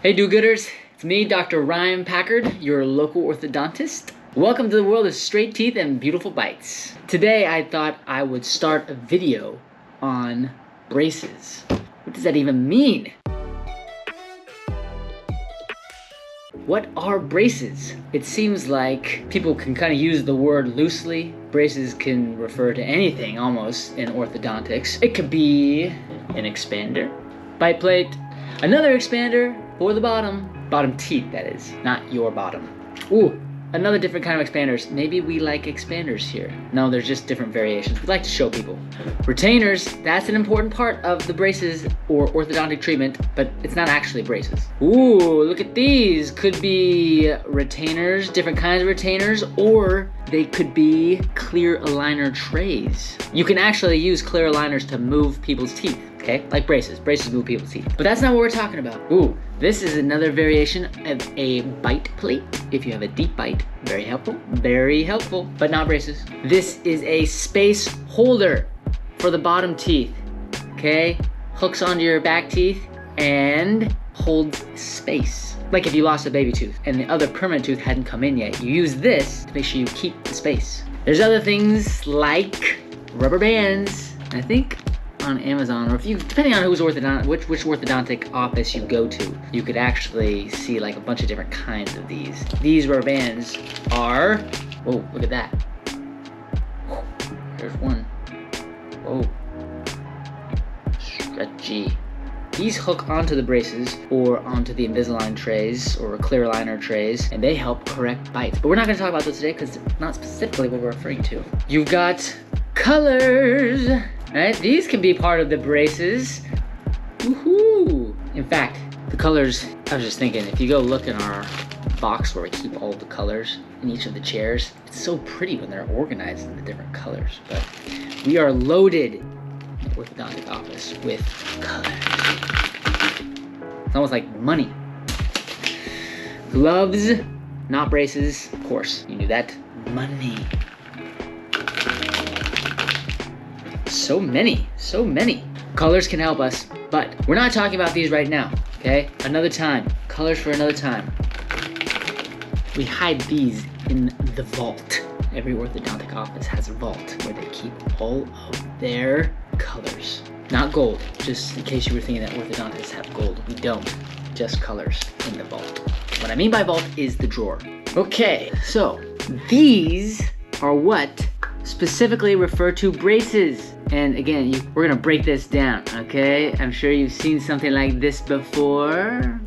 Hey do-gooders, it's me, Dr. Ryan Packard, your local orthodontist. Welcome to the world of straight teeth and beautiful bites. Today I thought I would start a video on braces. What does that even mean? What are braces? It seems like people can kind of use the word loosely. Braces can refer to anything almost in orthodontics. It could be an expander, bite plate, another expander for the bottom teeth that is, not your bottom. Ooh, another different kind of expanders. Maybe we like expanders here. No, there's just different variations. We like to show people. Retainers, that's an important part of the braces or orthodontic treatment, but it's not actually braces. Ooh, look at these. Could be retainers, different kinds of retainers, or they could be clear aligner trays. You can actually use clear aligners to move people's teeth. Okay, like braces. Braces move people's teeth. But that's not what we're talking about. Ooh, this is another variation of a bite plate. If you have a deep bite, very helpful, but not braces. This is a space holder for the bottom teeth, okay? Hooks onto your back teeth and holds space. Like if you lost a baby tooth and the other permanent tooth hadn't come in yet, you use this to make sure you keep the space. There's other things like rubber bands, I think, on Amazon, or if you, depending on which orthodontic office you go to, you could actually see like a bunch of different kinds of these. These rubber bands are, whoa, look at that. There's one. Whoa. Stretchy. These hook onto the braces or onto the Invisalign trays or clear aligner trays, and they help correct bites. But we're not gonna talk about those today because it's not specifically what we're referring to. You've got colors. Right, these can be part of the braces. Woohoo! In fact, the colors, I was just thinking, if you go look in our box where we keep all the colors in each of the chairs, it's so pretty when they're organized in the different colors. But we are loaded in the orthodontic office with colors. It's almost like money. Gloves, not braces, of course, you knew that. Money. So many. Colors can help us, but we're not talking about these right now, okay? Another time, colors for another time. We hide these in the vault. Every orthodontic office has a vault where they keep all of their colors. Not gold, just in case you were thinking that orthodontists have gold. We don't, just colors in the vault. What I mean by vault is the drawer. Okay, so these are what specifically refer to braces. And again, we're gonna break this down, okay? I'm sure you've seen something like this before.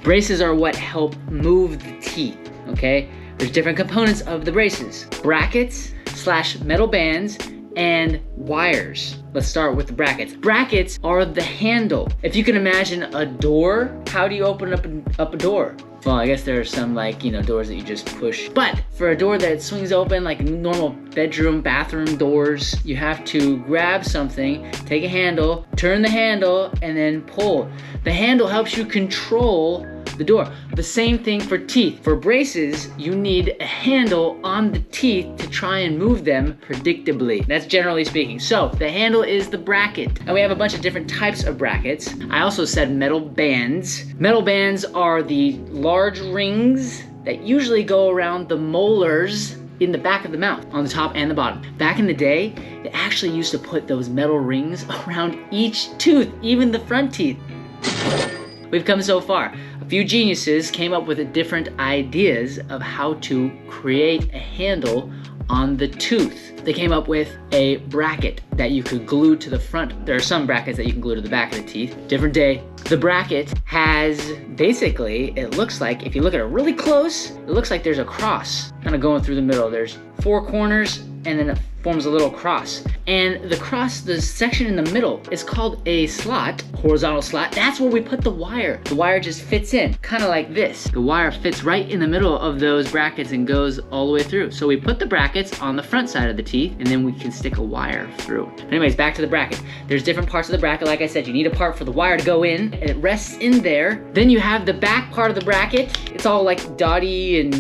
Braces are what help move the teeth, okay? There's different components of the braces. Brackets / metal bands and wires. Let's start with the brackets. Brackets are the handle. If you can imagine a door, how do you open up a door? Well, I guess there are some doors that you just push. But for a door that swings open like normal bedroom, bathroom doors, you have to grab something, take a handle, turn the handle, and then pull. The handle helps you control the door. The same thing for teeth. For braces, you need a handle on the teeth to try and move them predictably. That's generally speaking. So the handle is the bracket. And we have a bunch of different types of brackets. I also said metal bands. Metal bands are the large rings that usually go around the molars in the back of the mouth, on the top and the bottom. Back in the day, they actually used to put those metal rings around each tooth, even the front teeth. We've come so far. A few geniuses came up with different ideas of how to create a handle on the tooth. They came up with a bracket that you could glue to the front. There are some brackets that you can glue to the back of the teeth. Different day. The bracket has basically, it looks like, if you look at it really close, it looks like there's a cross kind of going through the middle. There's 4 corners and then it forms a little cross. And the cross, the section in the middle, is called a slot, horizontal slot. That's where we put the wire. The wire just fits in, kind of like this. The wire fits right in the middle of those brackets and goes all the way through. So we put the brackets on the front side of the teeth and then we can stick a wire through. Anyways, back to the bracket. There's different parts of the bracket. Like I said, you need a part for the wire to go in and it rests in there. Then you have the back part of the bracket. It's all like dotty and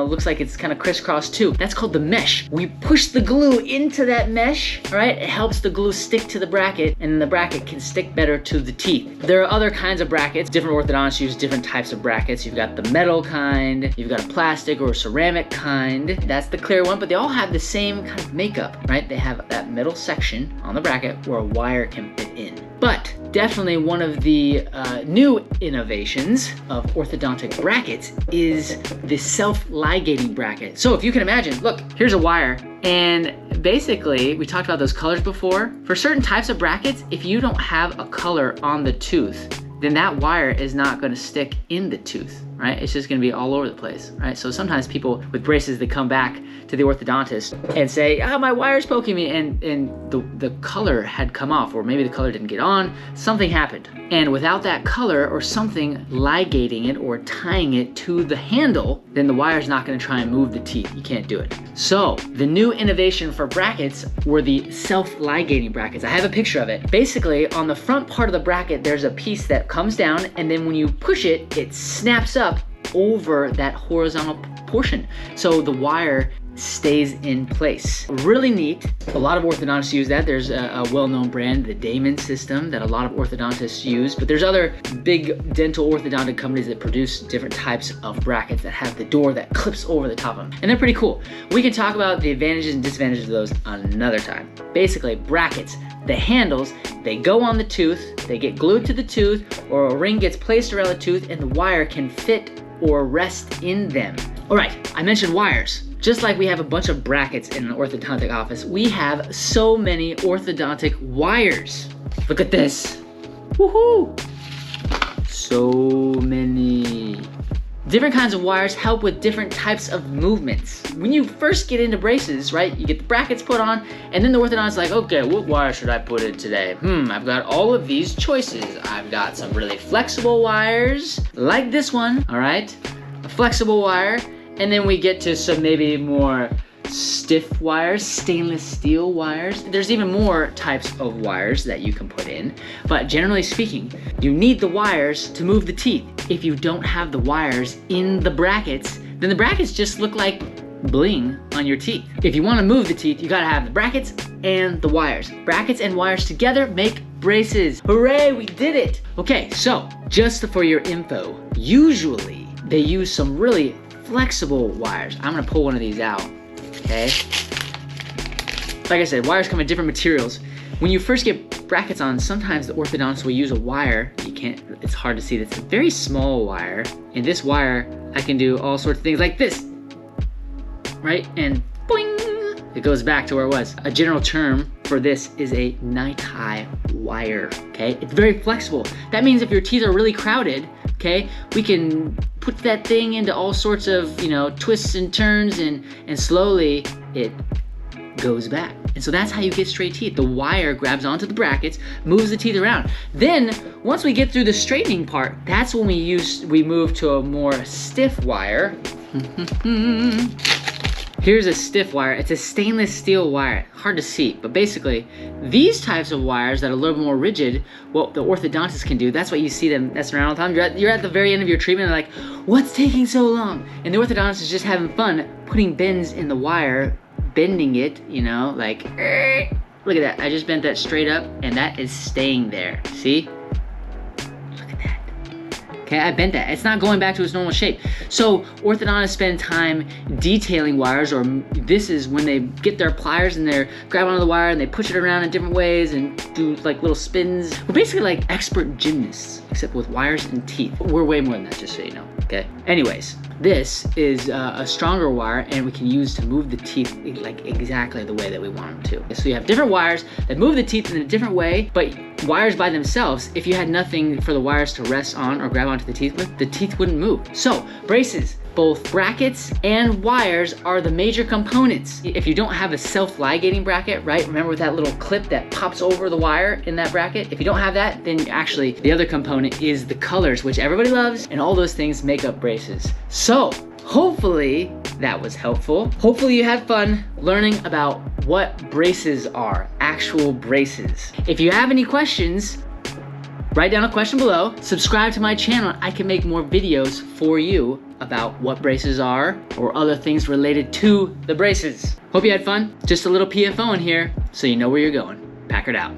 looks like it's kind of crisscrossed too. That's called the mesh. We push the glue into that mesh, all right, it helps the glue stick to the bracket, and the bracket can stick better to the teeth. There are other kinds of brackets. Different orthodontists use different types of brackets. You've got the metal kind, you've got a plastic or ceramic kind. That's the clear one, but they all have the same kind of makeup, right? They have that middle section on the bracket where a wire can fit in. But definitely one of the new innovations of orthodontic brackets is the self-ligating bracket. So if you can imagine, look, here's a wire, and basically, we talked about those colors before. For certain types of brackets, if you don't have a color on the tooth, then that wire is not gonna stick in the tooth, right? It's just gonna be all over the place, right? So sometimes people with braces, they come back to the orthodontist and say, oh, my wire's poking me, and the color had come off, or maybe the color didn't get on, something happened. And without that color or something ligating it or tying it to the handle, then the wire's not gonna try and move the teeth. You can't do it. So the new innovation for brackets were the self-ligating brackets. I have a picture of it. Basically, on the front part of the bracket, there's a piece that comes down, and then when you push it, it snaps up over that horizontal portion. So the wire stays in place. Really neat. A lot of orthodontists use that. There's a well-known brand, the Damon system, that a lot of orthodontists use, but there's other big dental orthodontic companies that produce different types of brackets that have the door that clips over the top of them, and they're pretty cool. We can talk about the advantages and disadvantages of those another time. Basically, brackets, the handles, they go on the tooth, they get glued to the tooth, or a ring gets placed around the tooth, and the wire can fit or rest in them. All right, I mentioned wires. Just like we have a bunch of brackets in an orthodontic office, we have so many orthodontic wires. Look at this. Woohoo! So many. Different kinds of wires help with different types of movements. When you first get into braces, right, you get the brackets put on, and then the orthodontist is like, okay, what wire should I put in today? I've got all of these choices. I've got some really flexible wires, like this one, all right? A flexible wire, and then we get to some maybe more stiff wires, stainless steel wires. There's even more types of wires that you can put in, but generally speaking, you need the wires to move the teeth. If you don't have the wires in the brackets, then the brackets just look like bling on your teeth. If you want to move the teeth, you gotta have the brackets and the wires. Brackets and wires together make braces. Hooray, we did it! Okay, so just for your info, usually they use some really flexible wires. I'm gonna pull one of these out. Okay. Like I said, wires come in different materials. When you first get brackets on, sometimes the orthodontist will use a wire. It's hard to see. It's a very small wire. And this wire, I can do all sorts of things like this, right? And boing, it goes back to where it was. A general term for this is a night-high wire, okay? It's very flexible. That means if your teeth are really crowded, okay, we can put that thing into all sorts of, twists and turns, and slowly it goes back. And so that's how you get straight teeth. The wire grabs onto the brackets, moves the teeth around. Then, once we get through the straightening part, that's when we move to a more stiff wire. Here's a stiff wire. It's a stainless steel wire. Hard to see, but basically, these types of wires that are a little more rigid, what the orthodontist can do, that's why you see them messing around all the time. You're at the very end of your treatment, and they're like, what's taking so long? And the orthodontist is just having fun putting bends in the wire, bending it, like, look at that. I just bent that straight up, and that is staying there. See? Okay, I bent that. It's not going back to its normal shape. So orthodontists spend time detailing wires, or this is when they get their pliers and they're grab onto the wire and they push it around in different ways and do like little spins. We're basically like expert gymnasts, except with wires and teeth. We're way more than that, just so you know, okay? Anyways, this is a stronger wire, and we can use to move the teeth like exactly the way that we want them to. So you have different wires that move the teeth in a different way, but wires by themselves, if you had nothing for the wires to rest on or grab onto the teeth with, the teeth wouldn't move. So braces, both brackets and wires are the major components. If you don't have a self-ligating bracket, right? Remember with that little clip that pops over the wire in that bracket? If you don't have that, then actually the other component is the colors, which everybody loves, and all those things make up braces. So hopefully that was helpful. Hopefully you had fun learning about what braces are, actual braces. If you have any questions, write down a question below. Subscribe to my channel. I can make more videos for you about what braces are or other things related to the braces. Hope you had fun. Just a little PFO in here so you know where you're going. Packard out.